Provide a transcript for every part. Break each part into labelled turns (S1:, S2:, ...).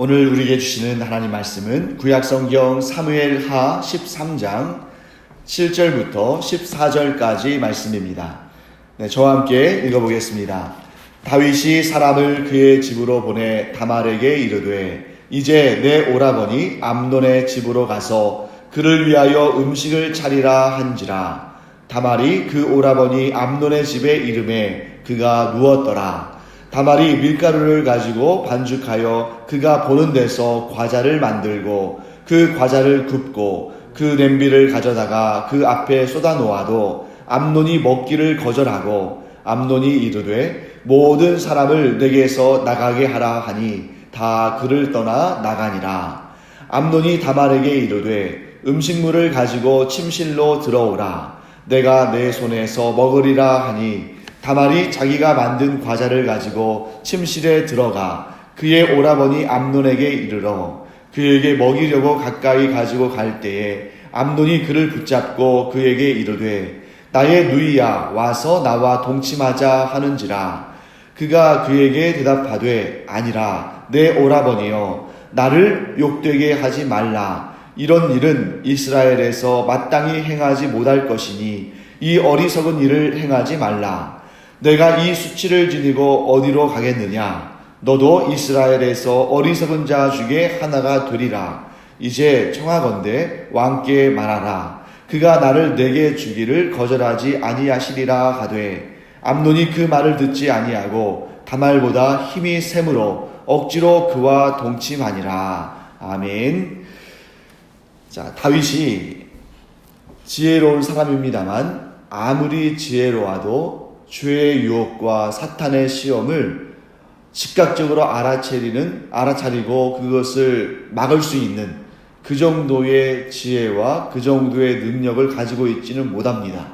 S1: 오늘 우리에게 주시는 하나님 말씀은 구약성경 사무엘하 13장 7절부터 14절까지 말씀입니다. 저와 함께 읽어보겠습니다. 다윗이 사람을 그의 집으로 보내 다말에게 이르되 이제 내 오라버니 암논의 집으로 가서 그를 위하여 음식을 차리라 한지라. 다말이 그 오라버니 암논의 집에 이르매 그가 누웠더라. 다말이 밀가루를 가지고 반죽하여 그가 보는 데서 과자를 만들고 그 과자를 굽고 그 냄비를 가져다가 그 앞에 쏟아 놓아도 암논이 먹기를 거절하고 암논이 이르되 모든 사람을 내게서 나가게 하라 하니 다 그를 떠나 나가니라. 암논이 다말에게 이르되 음식물을 가지고 침실로 들어오라. 내가 내 손에서 먹으리라 하니 다말이 자기가 만든 과자를 가지고 침실에 들어가 그의 오라버니 암논에게 이르러 그에게 먹이려고 가까이 가지고 갈 때에 암논이 그를 붙잡고 그에게 이르되 나의 누이야 와서 나와 동침하자 하는지라. 그가 그에게 대답하되 아니라 내 오라버니여 나를 욕되게 하지 말라. 이런 일은 이스라엘에서 마땅히 행하지 못할 것이니 이 어리석은 일을 행하지 말라. 내가 이 수치를 지니고 어디로 가겠느냐? 너도 이스라엘에서 어리석은 자 중에 하나가 되리라. 이제 청하건대 왕께 말하라. 그가 나를 내게 주기를 거절하지 아니하시리라 하되 암논이 그 말을 듣지 아니하고 다말보다 힘이 샘으로 억지로 그와 동침하니라. 아멘. 자, 다윗이 지혜로운 사람입니다만 아무리 지혜로워도 죄의 유혹과 사탄의 시험을 즉각적으로 알아차리고 그것을 막을 수 있는 그 정도의 지혜와 그 정도의 능력을 가지고 있지는 못합니다.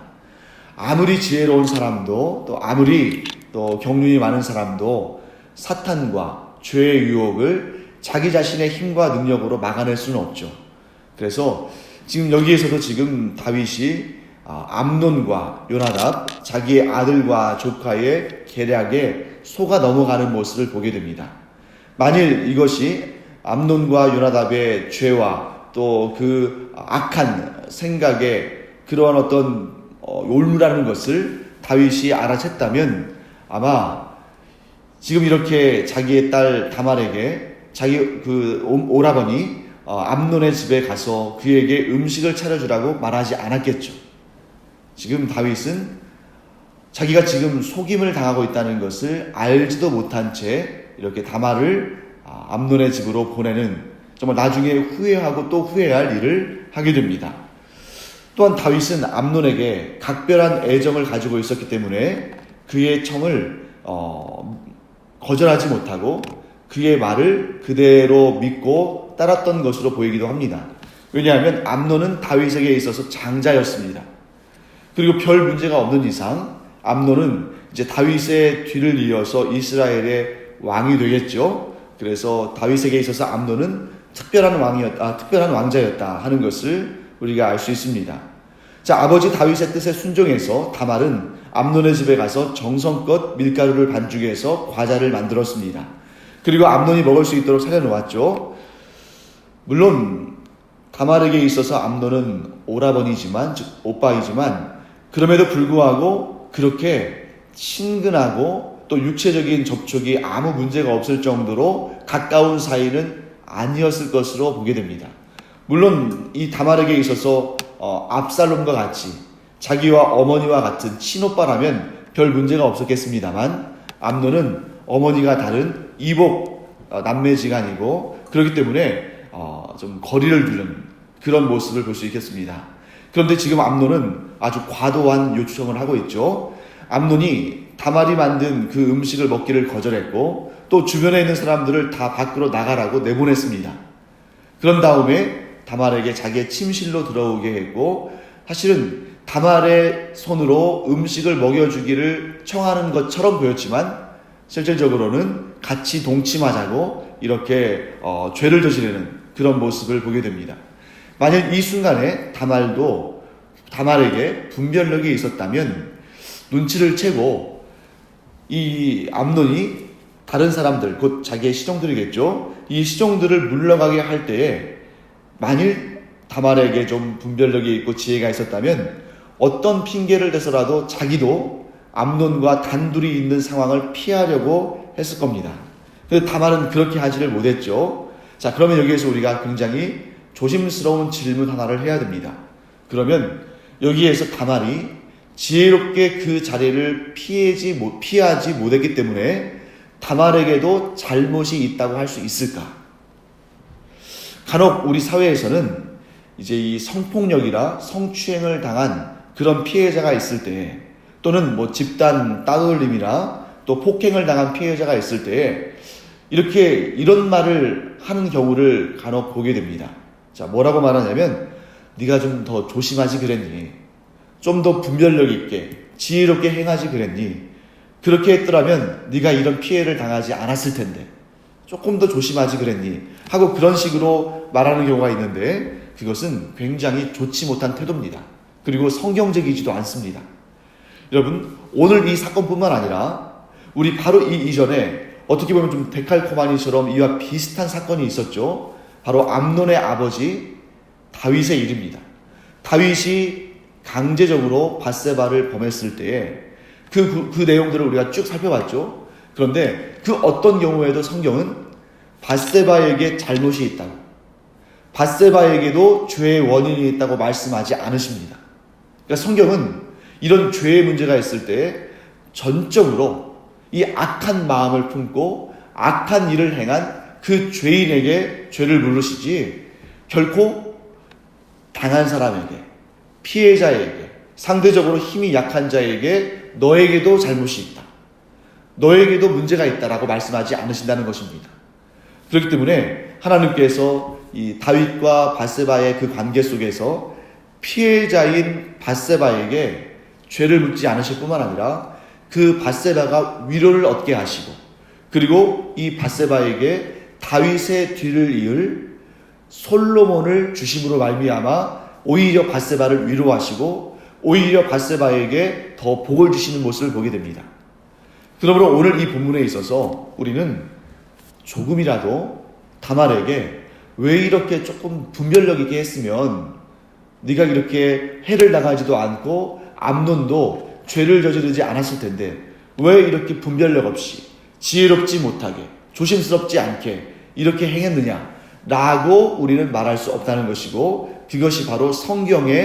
S1: 아무리 지혜로운 사람도 또 아무리 또 경륜이 많은 사람도 사탄과 죄의 유혹을 자기 자신의 힘과 능력으로 막아낼 수는 없죠. 그래서 지금 여기에서도 지금 다윗이 암논과 요나답 자기의 아들과 조카의 계략에 속아 넘어가는 모습을 보게 됩니다. 만일 이것이 암논과 요나답의 죄와 또 그 악한 생각에 그러한 어떤 올무라는 것을 다윗이 알아챘다면 아마 지금 이렇게 자기의 딸 다말에게 자기 그 오라버니 암논의 집에 가서 그에게 음식을 차려주라고 말하지 않았겠죠. 지금 다윗은 자기가 지금 속임을 당하고 있다는 것을 알지도 못한 채 이렇게 다말을 암논의 집으로 보내는 정말 나중에 후회하고 또 후회할 일을 하게 됩니다. 또한 다윗은 암논에게 각별한 애정을 가지고 있었기 때문에 그의 청을 거절하지 못하고 그의 말을 그대로 믿고 따랐던 것으로 보이기도 합니다. 왜냐하면 암논은 다윗에게 있어서 장자였습니다. 그리고 별 문제가 없는 이상 암논은 이제 다윗의 뒤를 이어서 이스라엘의 왕이 되겠죠. 그래서 다윗에게 있어서 암논은 특별한 왕자였다 하는 것을 우리가 알 수 있습니다. 자, 아버지 다윗의 뜻에 순종해서 다말은 암논의 집에 가서 정성껏 밀가루를 반죽해서 과자를 만들었습니다. 그리고 암논이 먹을 수 있도록 차려놓았죠. 물론 다말에게 있어서 암논은 오라버니지만 즉 오빠이지만 그럼에도 불구하고 그렇게 친근하고 또 육체적인 접촉이 아무 문제가 없을 정도로 가까운 사이는 아니었을 것으로 보게 됩니다. 물론 이 다말에게 있어서 압살롬과 같이 자기와 어머니와 같은 친오빠라면 별 문제가 없었겠습니다만 암논은 어머니가 다른 이복 남매지간이고 그렇기 때문에 좀 거리를 두는 그런 모습을 볼 수 있겠습니다. 그런데 지금 암논은 아주 과도한 요청을 하고 있죠. 암논이 다말이 만든 그 음식을 먹기를 거절했고 또 주변에 있는 사람들을 다 밖으로 나가라고 내보냈습니다. 그런 다음에 다말에게 자기의 침실로 들어오게 했고 사실은 다말의 손으로 음식을 먹여주기를 청하는 것처럼 보였지만 실질적으로는 같이 동침하자고 이렇게 죄를 저지르는 그런 모습을 보게 됩니다. 만약 이 순간에 다말에게 분별력이 있었다면 눈치를 채고 이 암논이 다른 사람들, 곧 자기의 시종들이겠죠. 이 시종들을 물러가게 할 때에 만일 다말에게 좀 분별력이 있고 지혜가 있었다면 어떤 핑계를 대서라도 자기도 암논과 단둘이 있는 상황을 피하려고 했을 겁니다. 그런데 다말은 그렇게 하지를 못했죠. 자, 그러면 여기에서 우리가 굉장히 조심스러운 질문 하나를 해야 됩니다. 그러면 여기에서 다말이 지혜롭게 그 자리를 피하지 못했기 때문에 다말에게도 잘못이 있다고 할 수 있을까? 간혹 우리 사회에서는 이제 이 성폭력이나 성추행을 당한 그런 피해자가 있을 때, 또는 뭐 집단 따돌림이나 또 폭행을 당한 피해자가 있을 때 이렇게 이런 말을 하는 경우를 간혹 보게 됩니다. 자, 뭐라고 말하냐면 네가 좀 더 조심하지 그랬니? 좀 더 분별력 있게 지혜롭게 행하지 그랬니? 그렇게 했더라면 네가 이런 피해를 당하지 않았을 텐데 조금 더 조심하지 그랬니? 하고 그런 식으로 말하는 경우가 있는데 그것은 굉장히 좋지 못한 태도입니다. 그리고 성경적이지도 않습니다. 여러분, 오늘 이 사건뿐만 아니라 우리 바로 이 이전에 어떻게 보면 좀 데칼코마니처럼 이와 비슷한 사건이 있었죠. 바로 암논의 아버지 다윗의 일입니다. 다윗이 강제적으로 밧세바를 범했을 때에 그 내용들을 우리가 쭉 살펴봤죠. 그런데 그 어떤 경우에도 성경은 밧세바에게 잘못이 있다고, 밧세바에게도 죄의 원인이 있다고 말씀하지 않으십니다. 그러니까 성경은 이런 죄의 문제가 있을 때 전적으로 이 악한 마음을 품고 악한 일을 행한 그 죄인에게 죄를 물으시지 결코 당한 사람에게, 피해자에게, 상대적으로 힘이 약한 자에게 너에게도 잘못이 있다, 너에게도 문제가 있다라고 말씀하지 않으신다는 것입니다. 그렇기 때문에 하나님께서 이 다윗과 밧세바의 그 관계 속에서 피해자인 밧세바에게 죄를 묻지 않으실 뿐만 아니라 그 밧세바가 위로를 얻게 하시고, 그리고 이 밧세바에게 다윗의 뒤를 이을 솔로몬을 주심으로 말미암아 오히려 밧세바를 위로하시고 오히려 밧세바에게 더 복을 주시는 모습을 보게 됩니다. 그러므로 오늘 이 본문에 있어서 우리는 조금이라도 다말에게 왜 이렇게 조금 분별력 있게 했으면 네가 이렇게 해를 당하지도 않고 암논도 죄를 저지르지 않았을 텐데 왜 이렇게 분별력 없이 지혜롭지 못하게 조심스럽지 않게 이렇게 행했느냐 라고 우리는 말할 수 없다는 것이고, 그것이 바로 성경이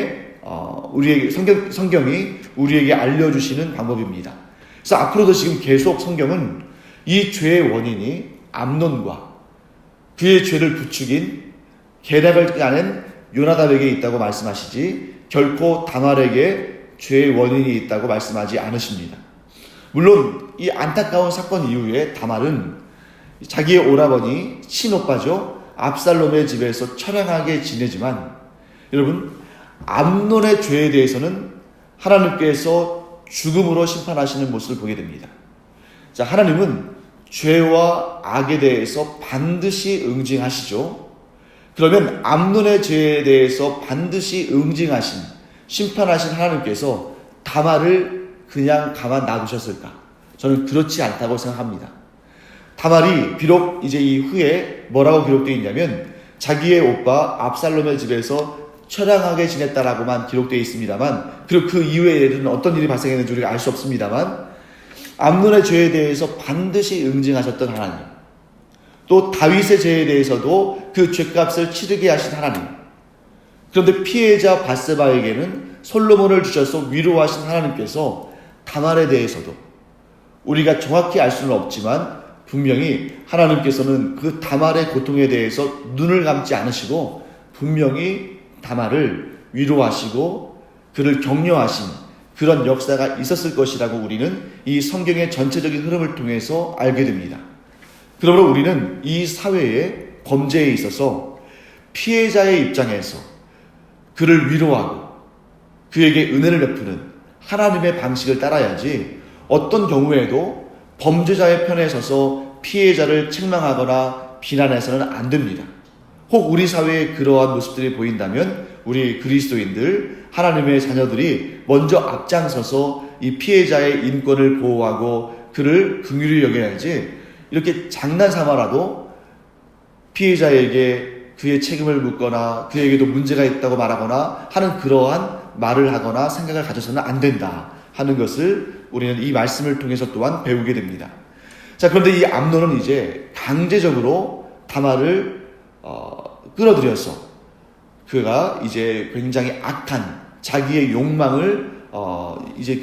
S1: 우리에게 알려주시는 방법입니다. 그래서 앞으로도 지금 계속 성경은 이 죄의 원인이 암논과 그의 죄를 부추긴 계략을 짜낸 요나답에게 있다고 말씀하시지 결코 다말에게 죄의 원인이 있다고 말씀하지 않으십니다. 물론 이 안타까운 사건 이후에 다말은 자기의 오라버니 친오빠죠, 압살롬의 집에서 처량하게 지내지만 여러분, 암논의 죄에 대해서는 하나님께서 죽음으로 심판하시는 모습을 보게 됩니다. 자, 하나님은 죄와 악에 대해서 반드시 응징하시죠. 그러면 암논의 죄에 대해서 반드시 응징하신, 심판하신 하나님께서 다말을 그냥 가만 놔두셨을까? 저는 그렇지 않다고 생각합니다. 다말이 비록 이제 이후에 뭐라고 기록되어 있냐면 자기의 오빠 압살롬의 집에서 처량하게 지냈다라고만 기록되어 있습니다만, 그리고 그 이후에는 어떤 일이 발생했는지 우리가 알 수 없습니다만, 암논의 죄에 대해서 반드시 응징하셨던 하나님, 또 다윗의 죄에 대해서도 그 죄값을 치르게 하신 하나님, 그런데 피해자 밧세바에게는 솔로몬을 주셔서 위로하신 하나님께서 다말에 대해서도 우리가 정확히 알 수는 없지만 분명히 하나님께서는 그 다말의 고통에 대해서 눈을 감지 않으시고 분명히 다말을 위로하시고 그를 격려하신 그런 역사가 있었을 것이라고 우리는 이 성경의 전체적인 흐름을 통해서 알게 됩니다. 그러므로 우리는 이 사회의 범죄에 있어서 피해자의 입장에서 그를 위로하고 그에게 은혜를 베푸는 하나님의 방식을 따라야지 어떤 경우에도 범죄자의 편에 서서 피해자를 책망하거나 비난해서는 안 됩니다. 혹 우리 사회에 그러한 모습들이 보인다면 우리 그리스도인들, 하나님의 자녀들이 먼저 앞장서서 이 피해자의 인권을 보호하고 그를 긍휼히 여겨야지, 이렇게 장난 삼아라도 피해자에게 그의 책임을 묻거나 그에게도 문제가 있다고 말하거나 하는 그러한 말을 하거나 생각을 가져서는 안 된다 하는 것을 우리는 이 말씀을 통해서 또한 배우게 됩니다. 자, 그런데 이 암논은 이제 강제적으로 다말을 끌어들여서 그가 이제 굉장히 악한 자기의 욕망을 이제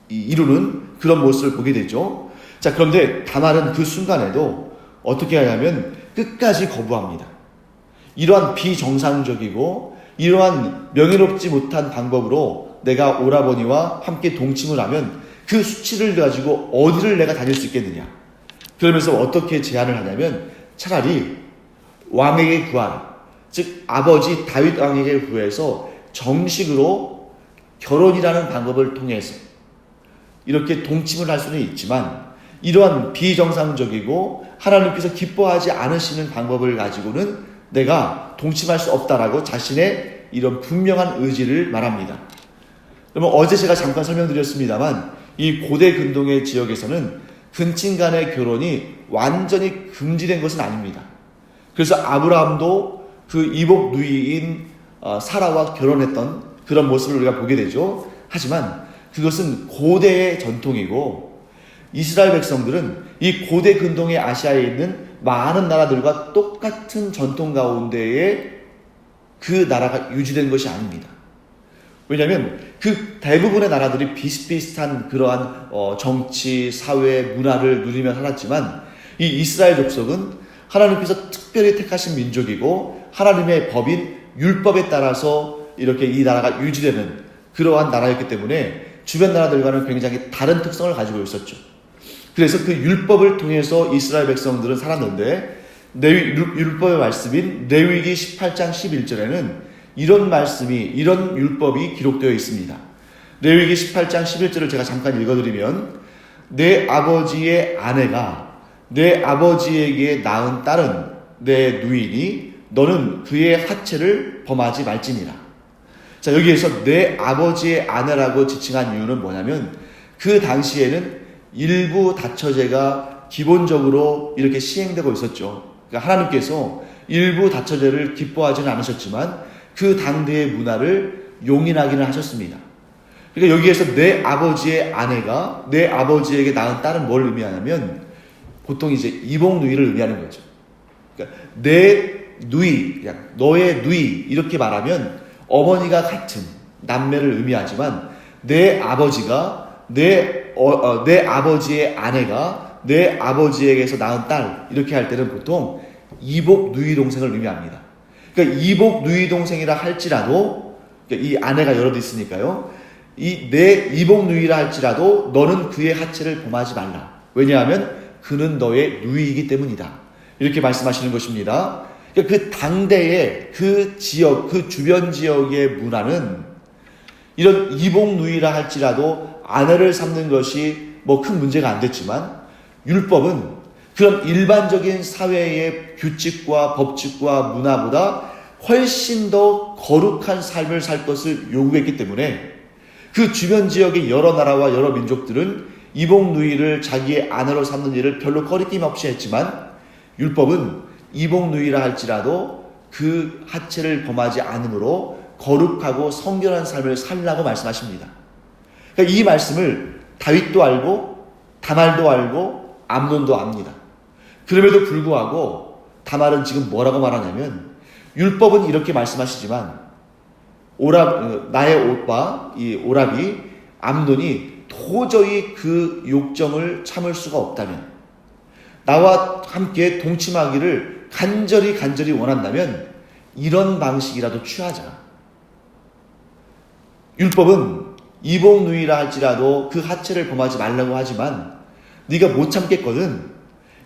S1: 이루는 그런 모습을 보게 되죠. 자, 그런데 다말은 그 순간에도 어떻게 하냐면 끝까지 거부합니다. 이러한 비정상적이고 이러한 명예롭지 못한 방법으로 내가 오라버니와 함께 동침을 하면 그 수치를 가지고 어디를 내가 다닐 수 있겠느냐. 그러면서 어떻게 제안을 하냐면 차라리 왕에게 구하라. 즉 아버지 다윗 왕에게 구해서 정식으로 결혼이라는 방법을 통해서 이렇게 동침을 할 수는 있지만 이러한 비정상적이고 하나님께서 기뻐하지 않으시는 방법을 가지고는 내가 동침할 수 없다라고 자신의 이런 분명한 의지를 말합니다. 그러면 어제 제가 잠깐 설명드렸습니다만 이 고대 근동의 지역에서는 근친 간의 결혼이 완전히 금지된 것은 아닙니다. 그래서 아브라함도 그 이복 누이인 사라와 결혼했던 그런 모습을 우리가 보게 되죠. 하지만 그것은 고대의 전통이고 이스라엘 백성들은 이 고대 근동의 아시아에 있는 많은 나라들과 똑같은 전통 가운데에 그 나라가 유지된 것이 아닙니다. 왜냐하면 그 대부분의 나라들이 비슷비슷한 그러한 정치, 사회, 문화를 누리며 살았지만 이 이스라엘 족속은 하나님께서 특별히 택하신 민족이고 하나님의 법인 율법에 따라서 이렇게 이 나라가 유지되는 그러한 나라였기 때문에 주변 나라들과는 굉장히 다른 특성을 가지고 있었죠. 그래서 그 율법을 통해서 이스라엘 백성들은 살았는데 율법의 말씀인 레위기 18장 11절에는 이런 말씀이, 이런 율법이 기록되어 있습니다. 레위기 18장 11절을 제가 잠깐 읽어드리면 내 아버지의 아내가 내 아버지에게 낳은 딸은 내 누이니 너는 그의 하체를 범하지 말지니라. 자, 여기에서 내 아버지의 아내라고 지칭한 이유는 뭐냐면 그 당시에는 일부 다처제가 기본적으로 이렇게 시행되고 있었죠. 그러니까 하나님께서 일부 다처제를 기뻐하지는 않으셨지만 그 당대의 문화를 용인하기는 하셨습니다. 그러니까 여기에서 내 아버지의 아내가 내 아버지에게 낳은 딸은 뭘 의미하냐면 보통 이제 이복 누이를 의미하는 거죠. 그러니까 내 누이, 그냥 너의 누이 이렇게 말하면 어머니가 같은 남매를 의미하지만 내 아버지가 내 아버지의 아내가 내 아버지에게서 낳은 딸 이렇게 할 때는 보통 이복 누이 동생을 의미합니다. 그러니까 이복 누이 동생이라 할지라도 그러니까 이 아내가 여럿 있으니까요. 내 이복 누이라 할지라도 너는 그의 하체를 범하지 말라. 왜냐하면 그는 너의 누이이기 때문이다. 이렇게 말씀하시는 것입니다. 그러니까 그 당대의 그 지역, 그 주변 지역의 문화는 이런 이복 누이라 할지라도 아내를 삼는 것이 뭐 큰 문제가 안 됐지만 율법은 그런 일반적인 사회의 규칙과 법칙과 문화보다 훨씬 더 거룩한 삶을 살 것을 요구했기 때문에 그 주변 지역의 여러 나라와 여러 민족들은 이복 누이를 자기의 아내로 삼는 일을 별로 거리낌 없이 했지만 율법은 이복 누이라 할지라도 그 하체를 범하지 않으므로 거룩하고 성결한 삶을 살라고 말씀하십니다. 그러니까 이 말씀을 다윗도 알고 다말도 알고 암논도 압니다. 그럼에도 불구하고 다말은 지금 뭐라고 말하냐면 율법은 이렇게 말씀하시지만 나의 오빠 이 오라비 암논이 도저히 그 욕정을 참을 수가 없다면 나와 함께 동침하기를 간절히 원한다면 이런 방식이라도 취하자. 율법은 이복 누이라 할지라도 그 하체를 범하지 말라고 하지만 네가 못 참겠거든.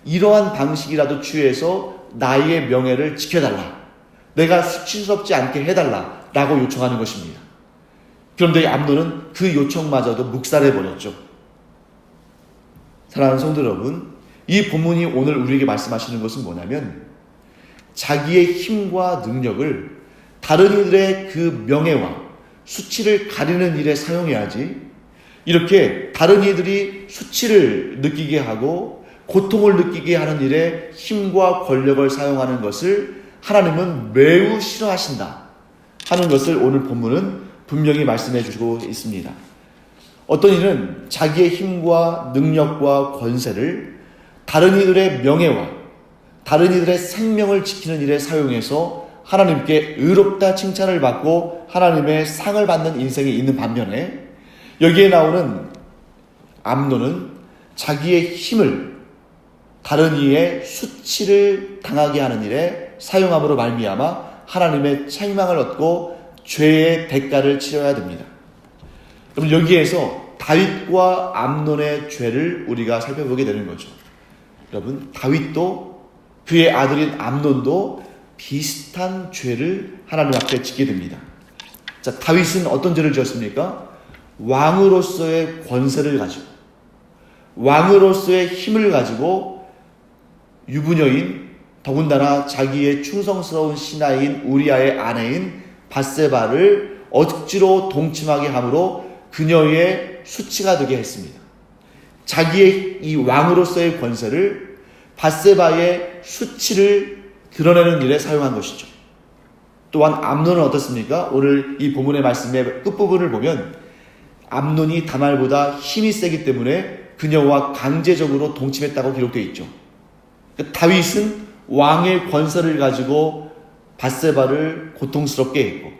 S1: 이러한 방식이라도 취해서 나의 명예를 지켜달라. 내가 수치스럽지 않게 해달라. 라고 요청하는 것입니다. 그런데 암논은 그 요청마저도 묵살해버렸죠. 사랑하는 성도 여러분, 이 본문이 오늘 우리에게 말씀하시는 것은 뭐냐면 자기의 힘과 능력을 다른 이들의 그 명예와 수치를 가리는 일에 사용해야지 이렇게 다른 이들이 수치를 느끼게 하고 고통을 느끼게 하는 일에 힘과 권력을 사용하는 것을 하나님은 매우 싫어하신다 하는 것을 오늘 본문은 분명히 말씀해 주시고 있습니다. 어떤 이는 자기의 힘과 능력과 권세를 다른 이들의 명예와 다른 이들의 생명을 지키는 일에 사용해서 하나님께 의롭다 칭찬을 받고 하나님의 상을 받는 인생이 있는 반면에, 여기에 나오는 암논은 자기의 힘을 다른 이의 수치를 당하게 하는 일에 사용함으로 말미암아 하나님의 책망을 얻고 죄의 대가를 치러야 됩니다. 그럼 여기에서 다윗과 암논의 죄를 우리가 살펴보게 되는 거죠. 여러분, 다윗도 그의 아들인 암논도 비슷한 죄를 하나님 앞에 짓게 됩니다. 자, 다윗은 어떤 죄를 지었습니까? 왕으로서의 권세를 가지고, 왕으로서의 힘을 가지고 유부녀인, 더군다나 자기의 충성스러운 신하인 우리아의 아내인 밧세바를 억지로 동침하게 함으로 그녀의 수치가 되게 했습니다. 자기의 이 왕으로서의 권세를 밧세바의 수치를 드러내는 일에 사용한 것이죠. 또한 암논은 어떻습니까? 오늘 이 본문의 말씀의 끝부분을 보면 암논이 다말보다 힘이 세기 때문에 그녀와 강제적으로 동침했다고 기록되어 있죠. 다윗은 왕의 권세를 가지고 밧세바를 고통스럽게 했고,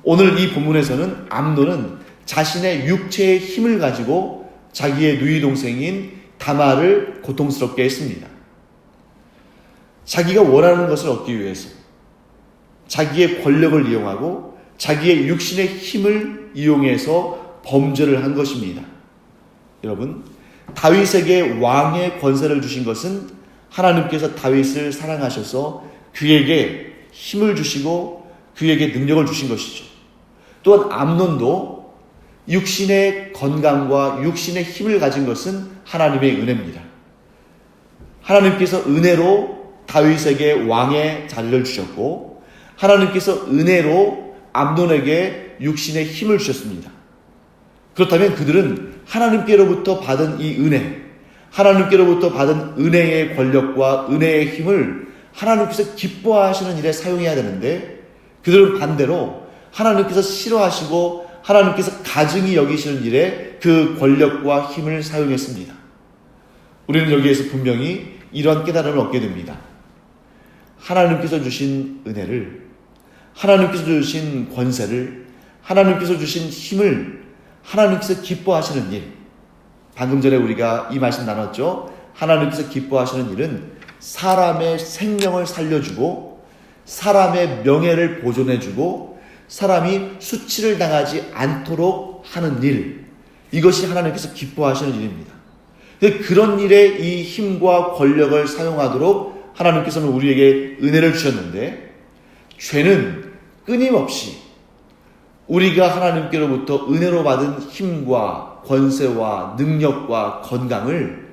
S1: 오늘 이 본문에서는 암논은 자신의 육체의 힘을 가지고 자기의 누이 동생인 다말을 고통스럽게 했습니다. 자기가 원하는 것을 얻기 위해서 자기의 권력을 이용하고 자기의 육신의 힘을 이용해서 범죄를 한 것입니다. 여러분, 다윗에게 왕의 권세를 주신 것은 하나님께서 다윗을 사랑하셔서 그에게 힘을 주시고 그에게 능력을 주신 것이죠. 또한 암논도 육신의 건강과 육신의 힘을 가진 것은 하나님의 은혜입니다. 하나님께서 은혜로 다윗에게 왕의 자리를 주셨고, 하나님께서 은혜로 암논에게 육신의 힘을 주셨습니다. 그렇다면 그들은 하나님께로부터 받은 이 은혜, 하나님께로부터 받은 은혜의 권력과 은혜의 힘을 하나님께서 기뻐하시는 일에 사용해야 되는데, 그들은 반대로 하나님께서 싫어하시고 하나님께서 가증히 여기시는 일에 그 권력과 힘을 사용했습니다. 우리는 여기에서 분명히 이런 깨달음을 얻게 됩니다. 하나님께서 주신 은혜를, 하나님께서 주신 권세를, 하나님께서 주신 힘을 하나님께서 기뻐하시는 일, 방금 전에 우리가 이 말씀 나눴죠. 하나님께서 기뻐하시는 일은 사람의 생명을 살려주고 사람의 명예를 보존해주고 사람이 수치를 당하지 않도록 하는 일, 이것이 하나님께서 기뻐하시는 일입니다. 그런 일에 이 힘과 권력을 사용하도록 하나님께서는 우리에게 은혜를 주셨는데, 죄는 끊임없이 우리가 하나님께로부터 은혜로 받은 힘과 권세와 능력과 건강을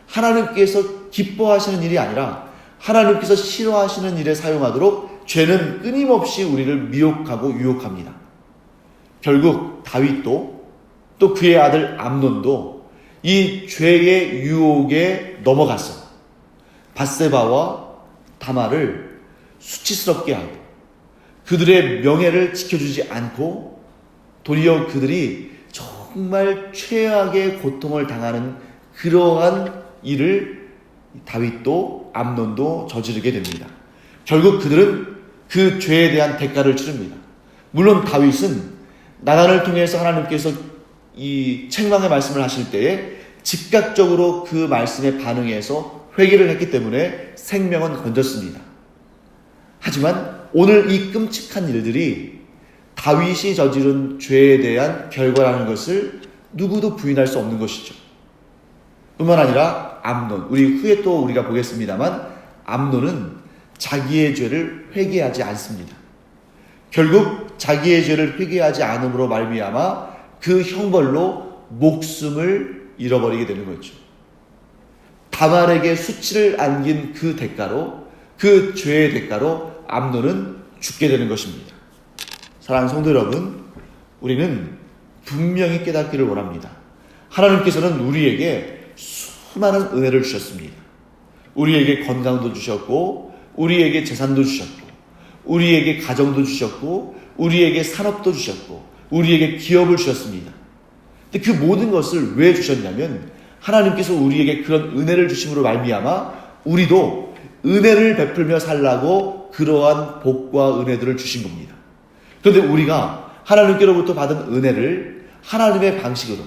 S1: 하나님께서 기뻐하시는 일이 아니라 하나님께서 싫어하시는 일에 사용하도록 죄는 끊임없이 우리를 미혹하고 유혹합니다. 결국 다윗도 또 그의 아들 암논도 이 죄의 유혹에 넘어가서 밧세바와 다말을 수치스럽게 하고 그들의 명예를 지켜주지 않고 도리어 그들이 정말 최악의 고통을 당하는 그러한 일을 다윗도 암논도 저지르게 됩니다. 결국 그들은 그 죄에 대한 대가를 치릅니다. 물론 다윗은 나단을 통해서 하나님께서 이 책망의 말씀을 하실 때에 즉각적으로 그 말씀에 반응해서 회개를 했기 때문에 생명은 건졌습니다. 하지만 오늘 이 끔찍한 일들이 다윗이 저지른 죄에 대한 결과라는 것을 누구도 부인할 수 없는 것이죠. 뿐만 아니라 암논, 우리 후에 또 우리가 보겠습니다만 암논은 자기의 죄를 회개하지 않습니다. 결국 자기의 죄를 회개하지 않음으로 말미암아 그 형벌로 목숨을 잃어버리게 되는 거죠. 다말에게 수치를 안긴 그 대가로, 그 죄의 대가로 암논은 죽게 되는 것입니다. 사랑하는 성도 여러분, 우리는 분명히 깨닫기를 원합니다. 하나님께서는 우리에게 수많은 은혜를 주셨습니다. 우리에게 건강도 주셨고, 우리에게 재산도 주셨고, 우리에게 가정도 주셨고, 우리에게 산업도 주셨고, 우리에게 기업을 주셨습니다. 근데 그 모든 것을 왜 주셨냐면 하나님께서 우리에게 그런 은혜를 주심으로 말미암아 우리도 은혜를 베풀며 살라고 그러한 복과 은혜들을 주신 겁니다. 그런데 우리가 하나님께로부터 받은 은혜를 하나님의 방식으로,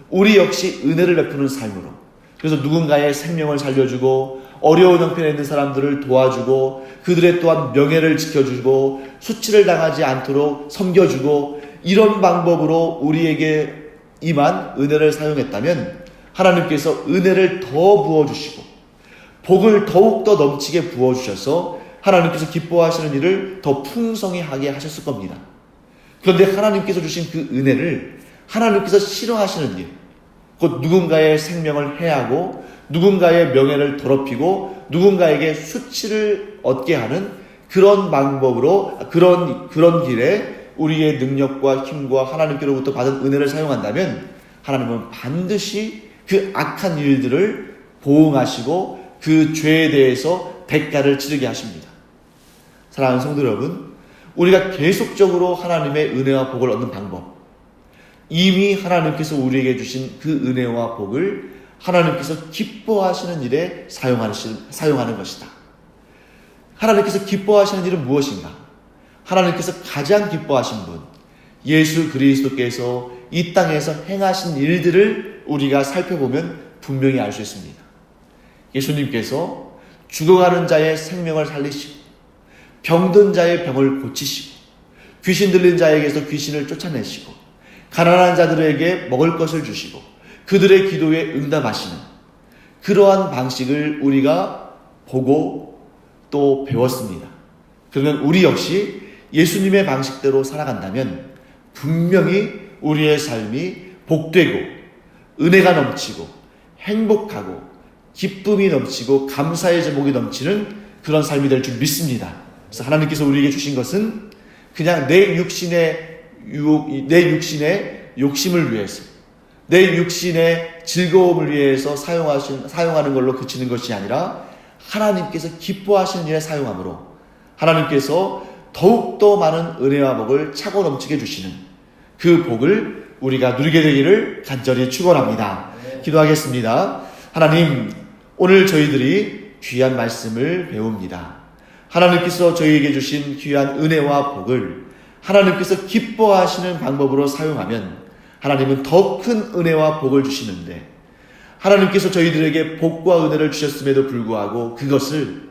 S1: 우리 역시 은혜를 베푸는 삶으로, 그래서 누군가의 생명을 살려주고 어려운 형편에 있는 사람들을 도와주고 그들의 또한 명예를 지켜주고 수치를 당하지 않도록 섬겨주고, 이런 방법으로 우리에게 임한 은혜를 사용했다면 하나님께서 은혜를 더 부어주시고 복을 더욱더 넘치게 부어주셔서 하나님께서 기뻐하시는 일을 더 풍성히 하게 하셨을 겁니다. 그런데 하나님께서 주신 그 은혜를 하나님께서 싫어하시는 일, 곧 누군가의 생명을 해하고 누군가의 명예를 더럽히고 누군가에게 수치를 얻게 하는 그런 방법으로, 그런 길에 우리의 능력과 힘과 하나님께로부터 받은 은혜를 사용한다면 하나님은 반드시 그 악한 일들을 보응하시고 그 죄에 대해서 대가를 치르게 하십니다. 사랑하는 성도 여러분, 우리가 계속적으로 하나님의 은혜와 복을 얻는 방법, 이미 하나님께서 우리에게 주신 그 은혜와 복을 하나님께서 기뻐하시는 일에 사용하는 것이다. 하나님께서 기뻐하시는 일은 무엇인가? 하나님께서 가장 기뻐하신 분, 예수 그리스도께서 이 땅에서 행하신 일들을 우리가 살펴보면 분명히 알 수 있습니다. 예수님께서 죽어가는 자의 생명을 살리시고, 병든 자의 병을 고치시고, 귀신 들린 자에게서 귀신을 쫓아내시고, 가난한 자들에게 먹을 것을 주시고, 그들의 기도에 응답하시는 그러한 방식을 우리가 보고 또 배웠습니다. 그러면 우리 역시 예수님의 방식대로 살아간다면 분명히 우리의 삶이 복되고 은혜가 넘치고 행복하고 기쁨이 넘치고 감사의 제목이 넘치는 그런 삶이 될 줄 믿습니다. 그래서 하나님께서 우리에게 주신 것은 그냥 내 육신의 욕심을 위해서, 내 육신의 즐거움을 위해서 사용하는 걸로 그치는 것이 아니라 하나님께서 기뻐하시는 일에 사용함으로 하나님께서 더욱더 많은 은혜와 복을 차고 넘치게 주시는 그 복을 우리가 누리게 되기를 간절히 축원합니다. 기도하겠습니다. 하나님, 오늘 저희들이 귀한 말씀을 배웁니다. 하나님께서 저희에게 주신 귀한 은혜와 복을 하나님께서 기뻐하시는 방법으로 사용하면 하나님은 더 큰 은혜와 복을 주시는데, 하나님께서 저희들에게 복과 은혜를 주셨음에도 불구하고 그것을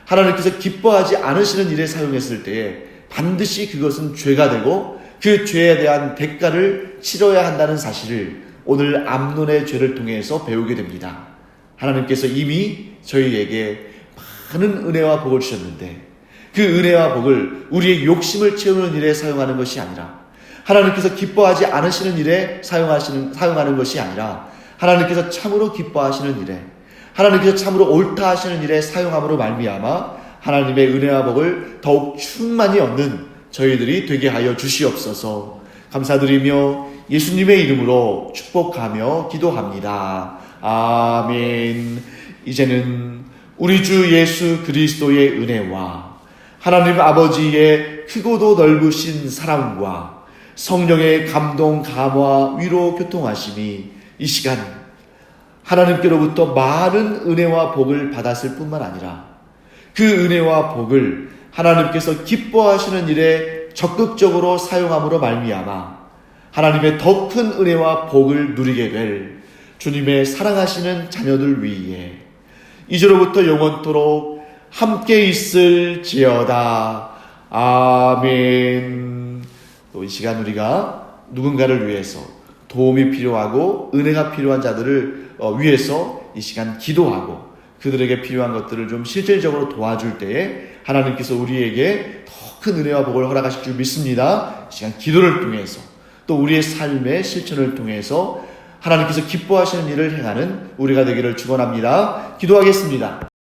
S1: 하나님께서 기뻐하지 않으시는 일에 사용했을 때에 반드시 그것은 죄가 되고 그 죄에 대한 대가를 치러야 한다는 사실을 오늘 암논의 죄를 통해서 배우게 됩니다. 하나님께서 이미 저희에게 많은 은혜와 복을 주셨는데 그 은혜와 복을 우리의 욕심을 채우는 일에 사용하는 것이 아니라, 하나님께서 기뻐하지 않으시는 일에 사용하는 것이 아니라, 하나님께서 참으로 기뻐하시는 일에, 하나님께서 참으로 옳다 하시는 일에 사용함으로 말미암아 하나님의 은혜와 복을 더욱 충만히 얻는 저희들이 되게 하여 주시옵소서. 감사드리며 예수님의 이름으로 축복하며 기도합니다. 아멘. 이제는 우리 주 예수 그리스도의 은혜와 하나님 아버지의 크고도 넓으신 사랑과 성령의 감동, 감화, 위로, 교통하심이 이 시간 하나님께로부터 많은 은혜와 복을 받았을 뿐만 아니라 그 은혜와 복을 하나님께서 기뻐하시는 일에 적극적으로 사용함으로 말미암아 하나님의 더 큰 은혜와 복을 누리게 될 주님의 사랑하시는 자녀들 위에 이제로부터 영원토록 함께 있을지어다. 아멘. 또 이 시간 우리가 누군가를 위해서 도움이 필요하고 은혜가 필요한 자들을 위해서 이 시간 기도하고 그들에게 필요한 것들을 좀 실질적으로 도와줄 때에 하나님께서 우리에게 더 큰 은혜와 복을 허락하실 줄 믿습니다. 이 시간 기도를 통해서 또 우리의 삶의 실천을 통해서 하나님께서 기뻐하시는 일을 행하는 우리가 되기를 축원합니다. 기도하겠습니다.